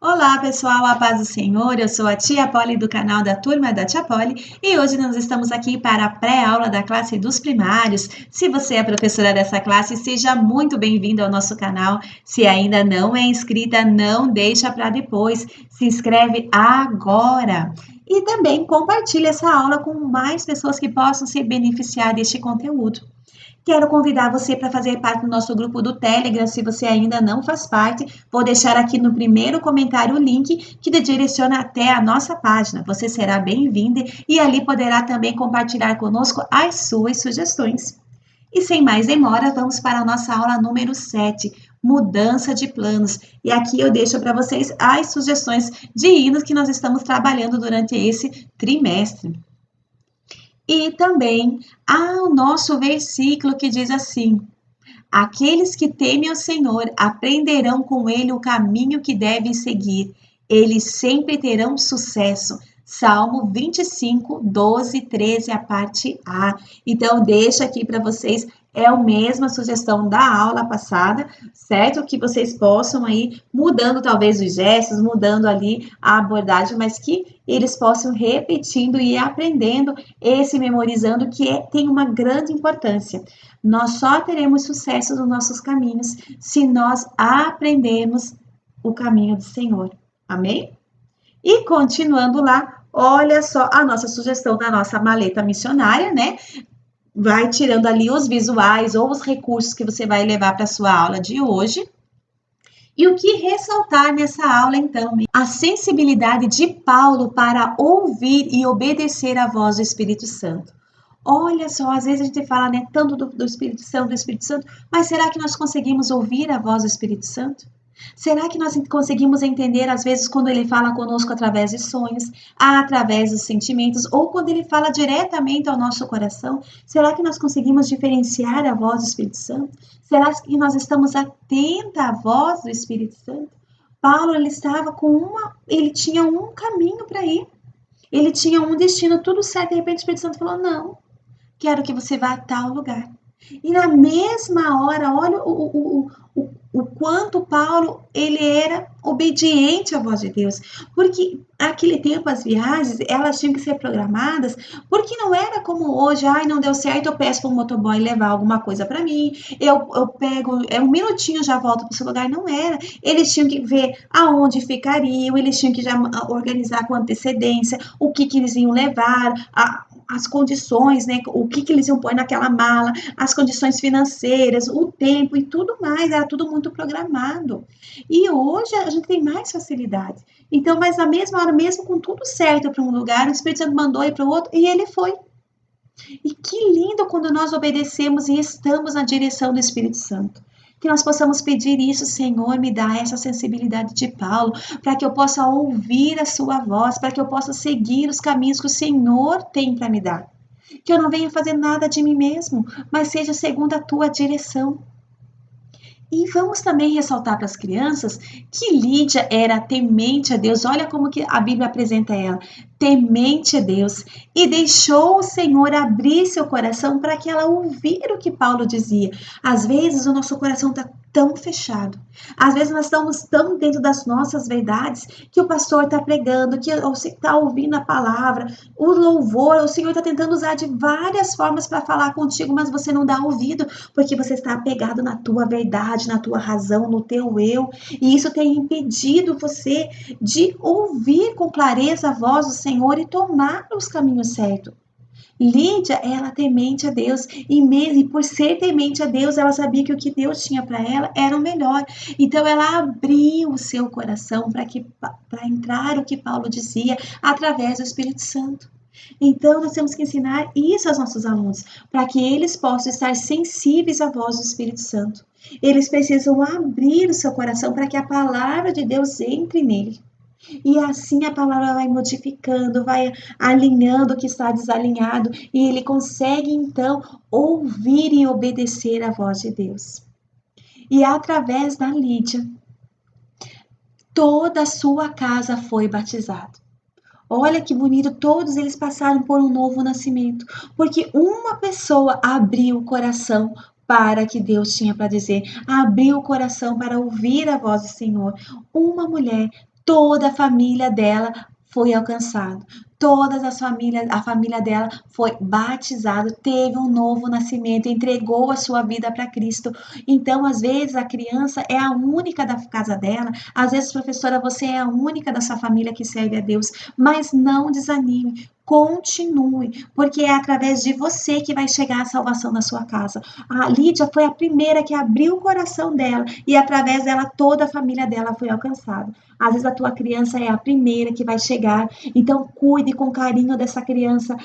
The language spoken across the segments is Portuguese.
Olá, pessoal, a paz do Senhor. Eu sou a Tia Polly do canal da Turma da Tia Polly e hoje nós estamos aqui para a pré-aula da classe dos primários. Se você é professora dessa classe, seja muito bem-vindo ao nosso canal. Se ainda não é inscrita, não deixa para depois. Se inscreve agora. E também compartilhe essa aula com mais pessoas que possam se beneficiar deste conteúdo. Quero convidar você para fazer parte do nosso grupo do Telegram, se você ainda não faz parte. Vou deixar aqui no primeiro comentário o link que te direciona até a nossa página. Você será bem-vinda e ali poderá também compartilhar conosco as suas sugestões. E sem mais demora, vamos para a nossa aula número 7, mudança de planos. E aqui eu deixo para vocês as sugestões de hinos que nós estamos trabalhando durante esse trimestre. E também há o nosso versículo que diz assim: aqueles que temem ao Senhor aprenderão com ele o caminho que devem seguir. Eles sempre terão sucesso. Salmo 25, 12, 13, a parte A. Então, deixa aqui para vocês, é a mesma sugestão da aula passada, certo? Que vocês possam aí, mudando talvez os gestos, mudando ali a abordagem, mas que eles possam repetindo e aprendendo esse memorizando, que tem uma grande importância. Nós só teremos sucesso nos nossos caminhos se nós aprendermos o caminho do Senhor. Amém? E continuando lá, olha só a nossa sugestão da nossa maleta missionária, né? Vai tirando ali os visuais ou os recursos que você vai levar para a sua aula de hoje. E o que ressaltar nessa aula, então? A sensibilidade de Paulo para ouvir e obedecer à voz do Espírito Santo. Olha só, às vezes a gente fala, né, tanto do Espírito Santo, mas será que nós conseguimos ouvir a voz do Espírito Santo? Será que nós conseguimos entender, às vezes, quando ele fala conosco através de sonhos, através dos sentimentos, ou quando ele fala diretamente ao nosso coração? Será que nós conseguimos diferenciar a voz do Espírito Santo? Será que nós estamos atentos à voz do Espírito Santo? Paulo, ele tinha um caminho para ir. Ele tinha um destino, tudo certo, de repente o Espírito Santo falou: não, quero que você vá a tal lugar. E na mesma hora, olha o quanto Paulo ele era obediente à voz de Deus, porque naquele tempo as viagens elas tinham que ser programadas, porque não era como hoje, ai não deu certo, eu peço para o motoboy levar alguma coisa para mim, eu pego, um minutinho já volto para o seu lugar, não era. Eles tinham que ver aonde ficariam, eles tinham que já organizar com antecedência o que eles iam levar, as condições, né? O que eles iam pôr naquela mala, as condições financeiras, o tempo e tudo mais, era tudo muito programado. E hoje a gente tem mais facilidade. Então, mas na mesma hora, mesmo com tudo certo para um lugar, o Espírito Santo mandou ir para o outro e ele foi. E que lindo quando nós obedecemos e estamos na direção do Espírito Santo. Que nós possamos pedir isso, Senhor, me dá essa sensibilidade de Paulo, para que eu possa ouvir a sua voz, para que eu possa seguir os caminhos que o Senhor tem para me dar. Que eu não venha fazer nada de mim mesmo, mas seja segundo a tua direção. E vamos também ressaltar para as crianças que Lídia era temente a Deus. Olha como que a Bíblia apresenta ela, temente a Deus, e deixou o Senhor abrir seu coração para que ela ouvir o que Paulo dizia. Às vezes o nosso coração está tão fechado. Às vezes nós estamos tão dentro das nossas verdades que o pastor está pregando, que você está ouvindo a palavra, o louvor, o Senhor está tentando usar de várias formas para falar contigo, mas você não dá ouvido, porque você está apegado na tua verdade, na tua razão, no teu eu, e isso tem impedido você de ouvir com clareza a voz do Senhor e tomar os caminhos certos. Lídia, ela temente a Deus, e por ser temente a Deus, ela sabia que o que Deus tinha para ela era o melhor. Então ela abriu o seu coração para entrar o que Paulo dizia através do Espírito Santo. Então nós temos que ensinar isso aos nossos alunos, para que eles possam estar sensíveis à voz do Espírito Santo. Eles precisam abrir o seu coração para que a palavra de Deus entre nele. E assim a palavra vai modificando, vai alinhando o que está desalinhado, e ele consegue então ouvir e obedecer à voz de Deus. E através da Lídia, toda a sua casa foi batizada. Olha que bonito, todos eles passaram por um novo nascimento, porque uma pessoa abriu o coração para que Deus tinha para dizer, abriu o coração para ouvir a voz do Senhor. Uma mulher, toda a família dela foi alcançada. A família dela foi batizada, teve um novo nascimento, entregou a sua vida para Cristo. Então, às vezes, a criança é a única da casa dela, às vezes, professora, você é a única da sua família que serve a Deus, mas não desanime. Continue, porque é através de você que vai chegar a salvação na sua casa. A Lídia foi a primeira que abriu o coração dela e através dela toda a família dela foi alcançada. Às vezes a tua criança é a primeira que vai chegar, então cuide com carinho dessa criança.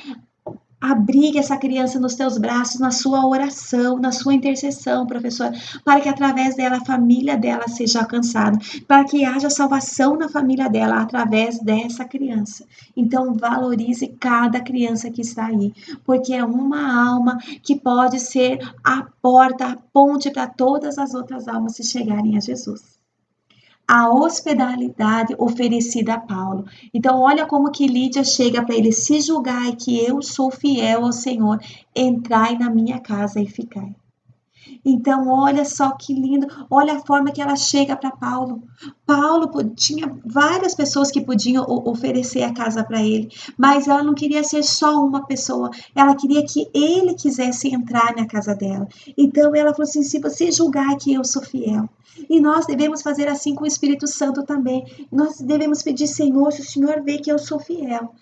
Abrigue essa criança nos teus braços, na sua oração, na sua intercessão, professor, para que através dela a família dela seja alcançada, para que haja salvação na família dela através dessa criança. Então, valorize cada criança que está aí, porque é uma alma que pode ser a porta, a ponte para todas as outras almas se chegarem a Jesus. A hospitalidade oferecida a Paulo. Então, olha como que Lídia chega para ele: se julgai que eu sou fiel ao Senhor, entrai na minha casa e ficai. Então, olha só que lindo, olha a forma que ela chega para Paulo. Paulo tinha várias pessoas que podiam oferecer a casa para ele, mas ela não queria ser só uma pessoa, ela queria que ele quisesse entrar na casa dela. Então, ela falou assim: se você julgar que eu sou fiel. E nós devemos fazer assim com o Espírito Santo também. Nós devemos pedir: Senhor, se o Senhor vê que eu sou fiel,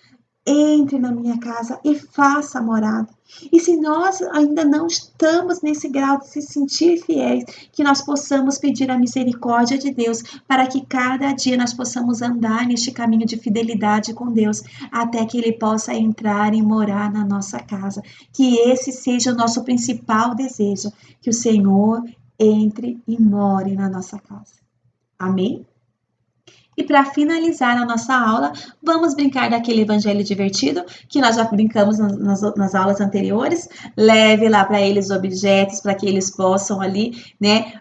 entre na minha casa e faça morada. E se nós ainda não estamos nesse grau de se sentir fiéis, que nós possamos pedir a misericórdia de Deus, para que cada dia nós possamos andar neste caminho de fidelidade com Deus, até que Ele possa entrar e morar na nossa casa. Que esse seja o nosso principal desejo, que o Senhor entre e more na nossa casa. Amém? E para finalizar a nossa aula, vamos brincar daquele evangelho divertido que nós já brincamos nas aulas anteriores. Leve lá para eles objetos para que eles possam ali, né,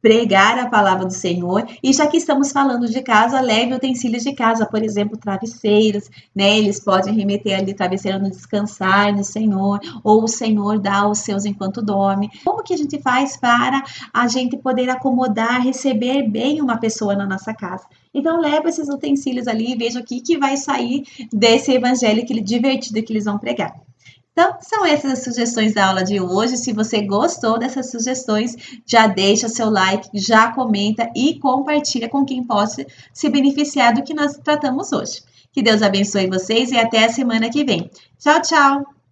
pregar a palavra do Senhor. E já que estamos falando de casa, leve utensílios de casa, por exemplo, travesseiros, né? Eles podem remeter ali travesseiro no descansar no Senhor, ou o Senhor dá os seus enquanto dorme. Como que a gente faz para a gente poder acomodar, receber bem uma pessoa na nossa casa? Então, leva esses utensílios ali e veja o que vai sair desse evangelho divertido que eles vão pregar. Então, são essas as sugestões da aula de hoje. Se você gostou dessas sugestões, já deixa seu like, já comenta e compartilha com quem possa se beneficiar do que nós tratamos hoje. Que Deus abençoe vocês e até a semana que vem. Tchau, tchau!